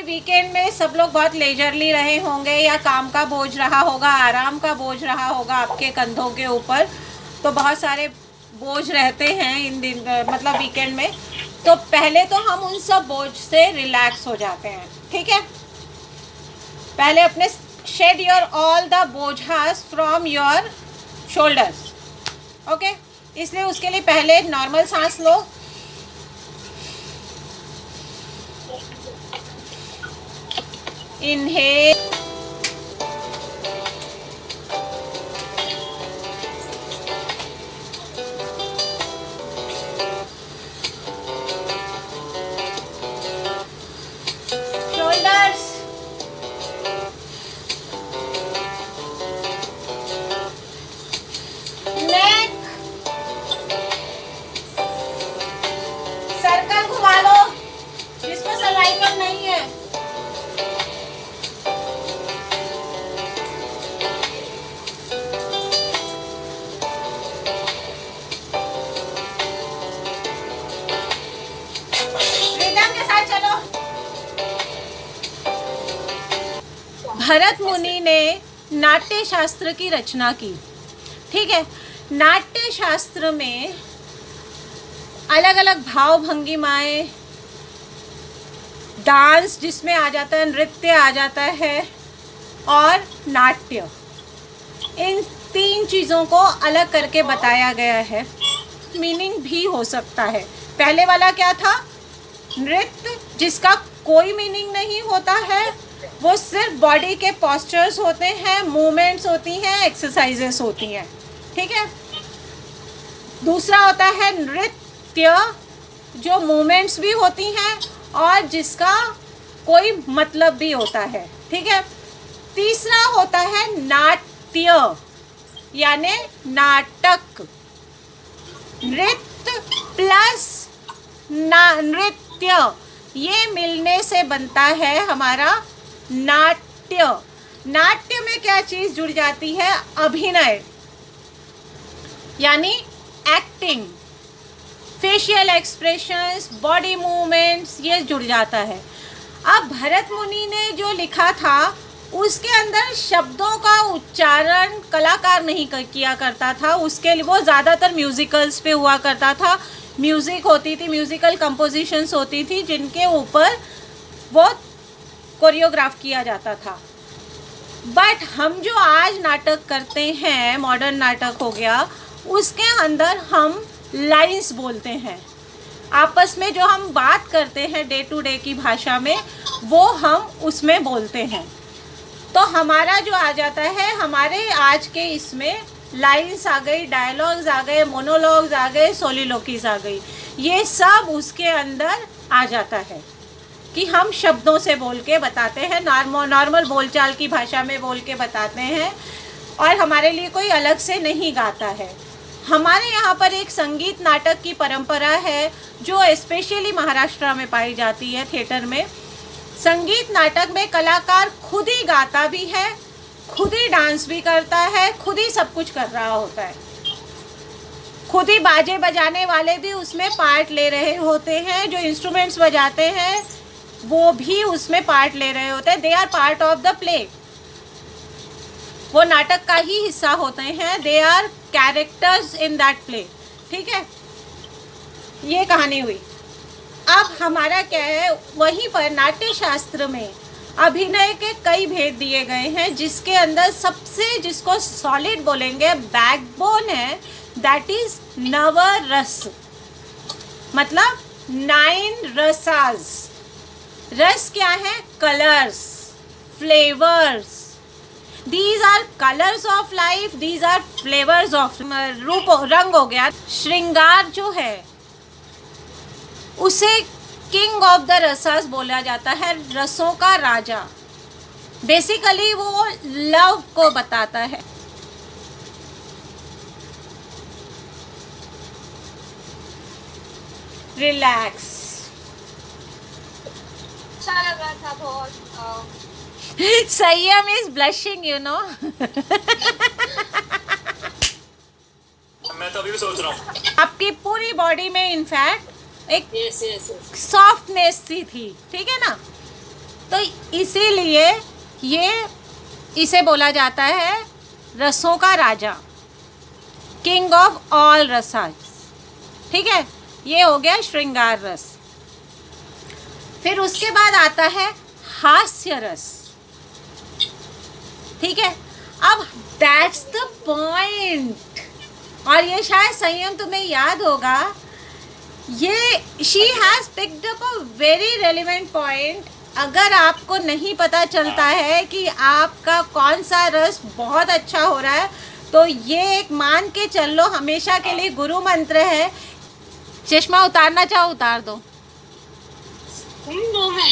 Weekend में सब लोग बहुत लेजरली रहे होंगे या काम का बोझ रहा होगा, आराम का बोझ रहा होगा आपके कंधों के ऊपर। तो बहुत सारे बोझ रहते हैं इन दिन, मतलब वीकेंड में। तो पहले तो हम उन सब बोझ से रिलैक्स हो जाते हैं, ठीक है। पहले अपने शेड योर ऑल द बोझास फ्रॉम योर शोल्डर्स, ओके। इसलिए उसके लिए पहले नॉर्मल सांस लो, इनहेल, शोल्डर्स, नेक, सर्कल घुमा लो जिसको सर्वाइकल नहीं है। भरत मुनि ने नाट्य शास्त्र की रचना की, ठीक है। नाट्य शास्त्र में अलग अलग भाव भंगिमाएं, डांस जिसमें आ जाता है, नृत्य आ जाता है, और नाट्य, इन तीन चीज़ों को अलग करके बताया गया है। मीनिंग भी हो सकता है। पहले वाला क्या था? नृत्य, जिसका कोई मीनिंग नहीं होता है, वो सिर्फ बॉडी के पोस्चर्स होते हैं, मूवमेंट्स होती हैं, एक्सरसाइजेस होती हैं, ठीक है। दूसरा होता है नृत्य, जो मूवमेंट्स भी होती हैं और जिसका कोई मतलब भी होता है, ठीक है। तीसरा होता है नाट्य, यानी नाटक। नृत्य प्लस नृत्य, ये मिलने से बनता है हमारा नाट्य। नाट्य में क्या चीज़ जुड़ जाती है? अभिनय, यानी acting, facial expressions, body movements, ये जुड़ जाता है। अब भरत मुनि ने जो लिखा था उसके अंदर शब्दों का उच्चारण कलाकार नहीं किया करता था, उसके लिए वो ज़्यादातर म्यूज़िकल्स पे हुआ करता था। म्यूज़िक होती थी, म्यूज़िकल कंपोजिशंस होती थी, जिनके ऊपर वो कोरियोग्राफ किया जाता था। बट हम जो आज नाटक करते हैं, मॉडर्न नाटक हो गया, उसके अंदर हम लाइंस बोलते हैं। आपस में जो हम बात करते हैं डे टू डे की भाषा में, वो हम उसमें बोलते हैं। तो हमारा जो आ जाता है, हमारे आज के इसमें लाइंस आ गई, डायलॉग्स आ गए, मोनोलॉग्स आ गए, सोलिलोकीज आ गई, ये सब उसके अंदर आ जाता है कि हम शब्दों से बोल के बताते हैं, नॉर्मल बोलचाल की भाषा में बोल के बताते हैं, और हमारे लिए कोई अलग से नहीं गाता है। हमारे यहाँ पर एक संगीत नाटक की परंपरा है जो स्पेशली महाराष्ट्र में पाई जाती है। थिएटर में संगीत नाटक में कलाकार खुद ही गाता भी है, खुद ही डांस भी करता है, खुद ही सब कुछ कर रहा होता है। खुद ही बाजे बजाने वाले भी उसमें पार्ट ले रहे होते हैं, जो इंस्ट्रूमेंट्स बजाते हैं वो भी उसमें पार्ट ले रहे होते हैं। They are part of the play, वो नाटक का ही हिस्सा होते हैं। They are characters in that play, ठीक है। ये कहानी हुई। अब हमारा क्या है, वहीं पर नाट्य शास्त्र में अभिनय के कई भेद दिए गए हैं, जिसके अंदर सबसे, जिसको सॉलिड बोलेंगे, बैकबोन है, दैट इज नवरस, मतलब 9 रसास। रस क्या है? Colours, flavours. These are colors of life, these are flavors of रूप, रंग हो गया। श्रृंगार जो है उसे किंग ऑफ द रसास बोला जाता है, रसों का राजा। बेसिकली वो लव को बताता है। रिलैक्स। अच्छा लग रहा था बहुत। संयम इज ब्लशिंग, यू नो। मैं तो अभी भी सोच रहा हूँ। आपकी पूरी बॉडी में इनफैक्ट एक सॉफ्टनेस सी थी, ठीक है ना। तो इसीलिए ये इसे बोला जाता है रसों का राजा, किंग ऑफ ऑल रसास। ठीक है, ये हो गया श्रृंगार रस। फिर उसके बाद आता है हास्य रस। ठीक है, अब दैट्स द पॉइंट। और ये शायद संयम तुम्हें याद होगा, ये she has picked up a very relevant point. अगर आपको नहीं पता चलता है कि आपका कौन सा रस बहुत अच्छा हो रहा है, तो ये एक मान के चल लो, हमेशा के लिए गुरु मंत्र है। चश्मा उतारना चाहो उतार दो। नो मैं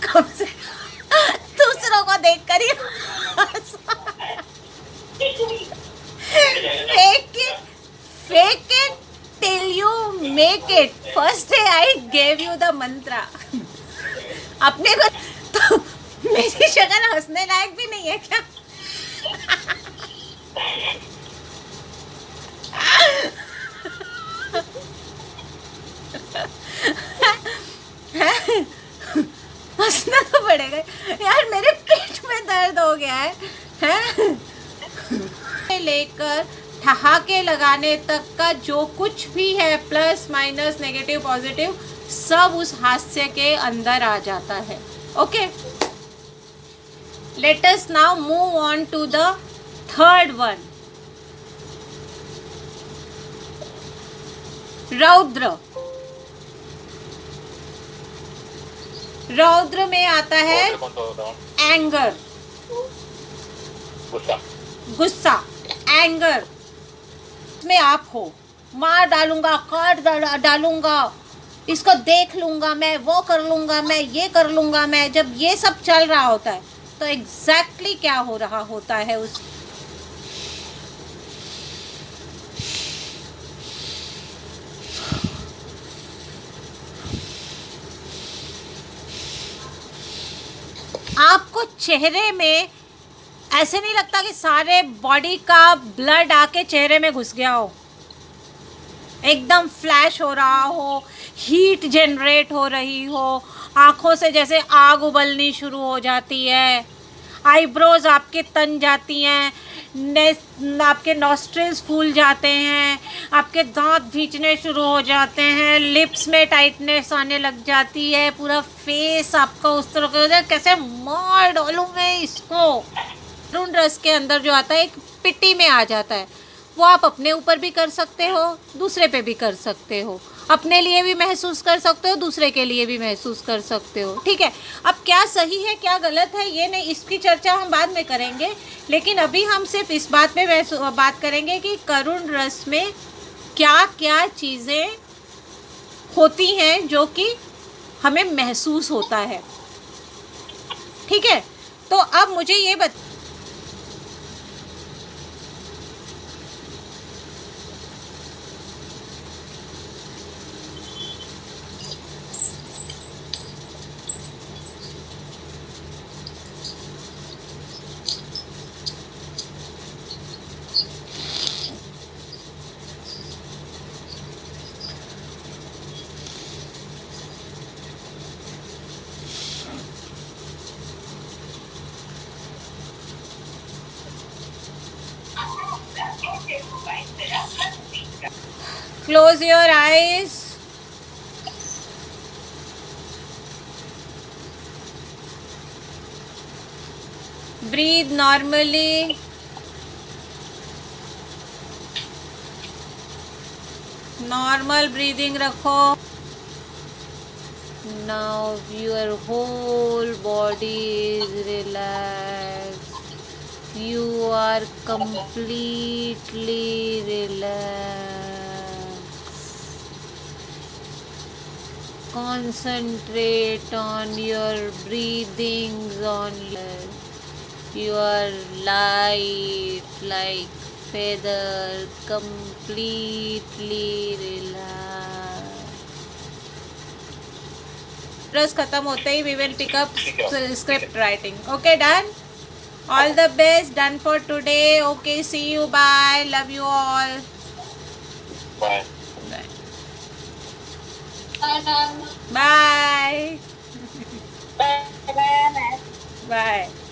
कब से दूसरों को देख कर ही fake it till you make it. First day I gave you the mantra. अपने को तो मेरी शक्ल हंसने लायक भी नहीं है क्या? हंसना तो पड़ेगा यार, मेरे पेट में दर्द हो गया है? लेकर ठहाके लगाने तक का जो कुछ भी है, प्लस माइनस नेगेटिव पॉजिटिव, सब उस हास्य के अंदर आ जाता है। Okay, let us now move on to the third one, रौद्र। रौद्र में आता है एंगर, गुस्सा, एंगर में आप हो, मार डालूंगा, काट डालूंगा, इसको देख लूंगा मैं, वो कर लूंगा मैं, ये कर लूंगा मैं। जब ये सब चल रहा होता है तो एग्जैक्टली क्या हो रहा होता है उस आपको चेहरे में ऐसे नहीं लगता कि सारे बॉडी का ब्लड आके चेहरे में घुस गया हो, एकदम फ्लैश हो रहा हो, हीट जनरेट हो रही हो, आँखों से जैसे आग उबलनी शुरू हो जाती है, आईब्रोज आपके तन जाती हैं, आपके नॉस्ट्रिल्स फूल जाते हैं, आपके दांत भींचने शुरू हो जाते हैं, लिप्स में टाइटनेस आने लग जाती है, पूरा फेस आपका उस तरह का हो जाए कैसे मार डालूं मैं इसको। करुण रस के अंदर जो आता है एक पिट्टी में आ जाता है, वो आप अपने ऊपर भी कर सकते हो, दूसरे पे भी कर सकते हो, अपने लिए भी महसूस कर सकते हो, दूसरे के लिए भी महसूस कर सकते हो। ठीक है, अब क्या सही है क्या गलत है ये नहीं, इसकी चर्चा हम बाद में करेंगे, लेकिन अभी हम सिर्फ इस बात पे बात करेंगे कि करुण रस में क्या क्या चीज़ें होती हैं जो कि हमें महसूस होता है। ठीक है, तो अब मुझे ये Close your eyes. Breathe normally. Normal breathing रखो. Now your whole body is relaxed. You are completely relaxed. Concentrate on your breathings only. You are light like feather, completely relaxed. रस खत्म होते ही we will pick up script writing. Okay, done? All the best, done for today. Okay, see you, bye, love you all. Bye. Bye. Ma'am. Bye bye bye ma'am. Bye.